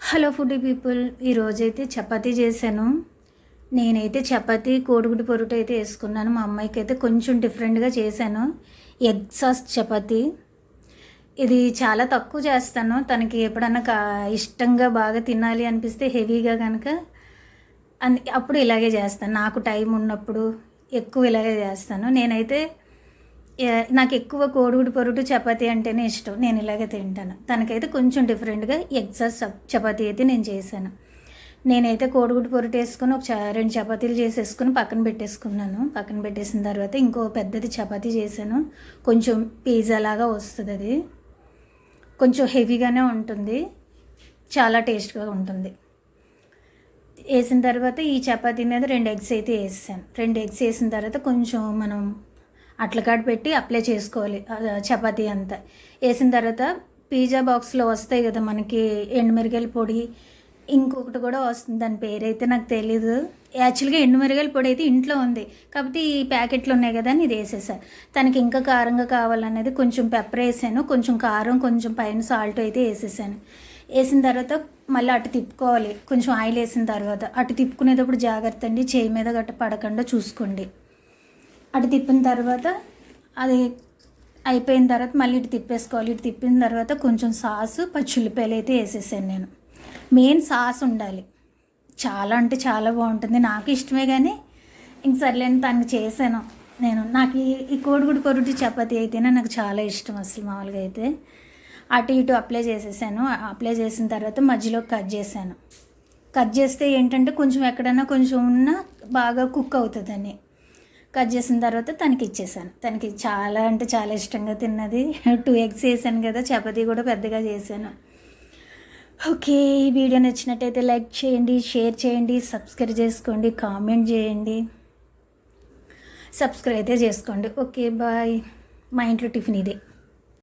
Hello foodie people, ఈరోజైతే చపాతీ చేశాను. నేనైతే చపాతీ కోడిగుడ్డు పొరుటు అయితే వేసుకున్నాను. మా అమ్మాయికి అయితే కొంచెం డిఫరెంట్గా చేశాను. Egg sauce chapati. ఇది చాలా తక్కువ చేస్తాను. తనకి ఎప్పుడన్నా ఇష్టంగా బాగా తినాలి అనిపిస్తే హెవీగా కనుక అప్పుడు ఇలాగే చేస్తాను. నాకు టైం ఉన్నప్పుడు ఎక్కువ ఇలాగే చేస్తాను. నేనైతే నాకు ఎక్కువ కోడిగుడ్డు పొరుటు చపాతీ అంటేనే ఇష్టం. నేను ఇలాగే తింటాను. తనకైతే కొంచెం డిఫరెంట్గా ఎగ్ సాస్ చపాతీ అయితే నేను చేశాను. నేనైతే కోడిగుడ్డు పొరుటు వేసుకొని రెండు చపాతీలు చేసేసుకుని పక్కన పెట్టేసుకున్నాను. పక్కన పెట్టేసిన తర్వాత ఇంకో పెద్దది చపాతీ చేశాను. కొంచెం పిజ్జా లాగా వస్తుంది. అది కొంచెం హెవీగానే ఉంటుంది, చాలా టేస్ట్గా ఉంటుంది. వేసిన తర్వాత ఈ చపాతీ మీద 2 ఎగ్స్ అయితే వేసాను. 2 ఎగ్స్ వేసిన తర్వాత కొంచెం మనం అట్లకాడ పెట్టి అప్లై చేసుకోవాలి చపాతీ అంతా. వేసిన తర్వాత పిజ్జా బాక్స్లో వస్తాయి కదా మనకి ఎండుమిరగాయల పొడి, ఇంకొకటి కూడా వస్తుంది, దాని పేరైతే నాకు తెలీదు. యాక్చువల్గా ఎండుమిరగాయల పొడి అయితే ఇంట్లో ఉంది, కాకపోతే ఈ ప్యాకెట్లు ఉన్నాయి కదా అని ఇది వేసేసాను. తనకి ఇంకా కారంగా కావాలనేది కొంచెం పెప్పర్ వేసాను, కొంచెం కారం, కొంచెం పైన సాల్ట్ అయితే వేసేసాను. వేసిన తర్వాత మళ్ళీ అటు తిప్పుకోవాలి. కొంచెం ఆయిల్ వేసిన తర్వాత అటు తిప్పుకునేటప్పుడు జాగ్రత్త అండి, చేయి మీద గట్ట పడకుండా చూసుకోండి. అటు తిప్పిన తర్వాత అది అయిపోయిన తర్వాత మళ్ళీ ఇటు తిప్పేసుకోవాలి. ఇటు తిప్పిన తర్వాత కొంచెం సాసు, పచ్చిమిరపకాయలు అయితే వేసేసాను. నేను మెయిన్ సాస్ ఉండాలి. చాలా అంటే చాలా బాగుంటుంది. నాకు ఇష్టమే, కానీ ఇంక సర్లేని తనకి చేశాను నేను. నాకు ఈ కోడిగుడ్డు పొరుటు చపాతీ అయితేనే నాకు చాలా ఇష్టం. అసలు మామూలుగా అయితే అటు ఇటు అప్లై చేసేసాను. అప్లై చేసిన తర్వాత మధ్యలో కట్ చేశాను. కట్ చేస్తే ఏంటంటే కొంచెం ఎక్కడన్నా కొంచెం ఉన్నా బాగా కుక్ అవుతుందని కట్ చేసిన తర్వాత తనకి ఇచ్చేసాను. తనకి చాలా అంటే చాలా ఇష్టంగా తిన్నది. 2 ఎగ్స్ వేసాను కదా, చపాతీ కూడా పెద్దగా చేశాను. ఓకే, ఈ వీడియో నచ్చినట్టయితే లైక్ చేయండి, షేర్ చేయండి, సబ్స్క్రైబ్ చేసుకోండి, కామెంట్ చేయండి, సబ్స్క్రైబ్ అయితే చేసుకోండి. Okay bye. మా ఇంట్లో టిఫిన్ ఇదే.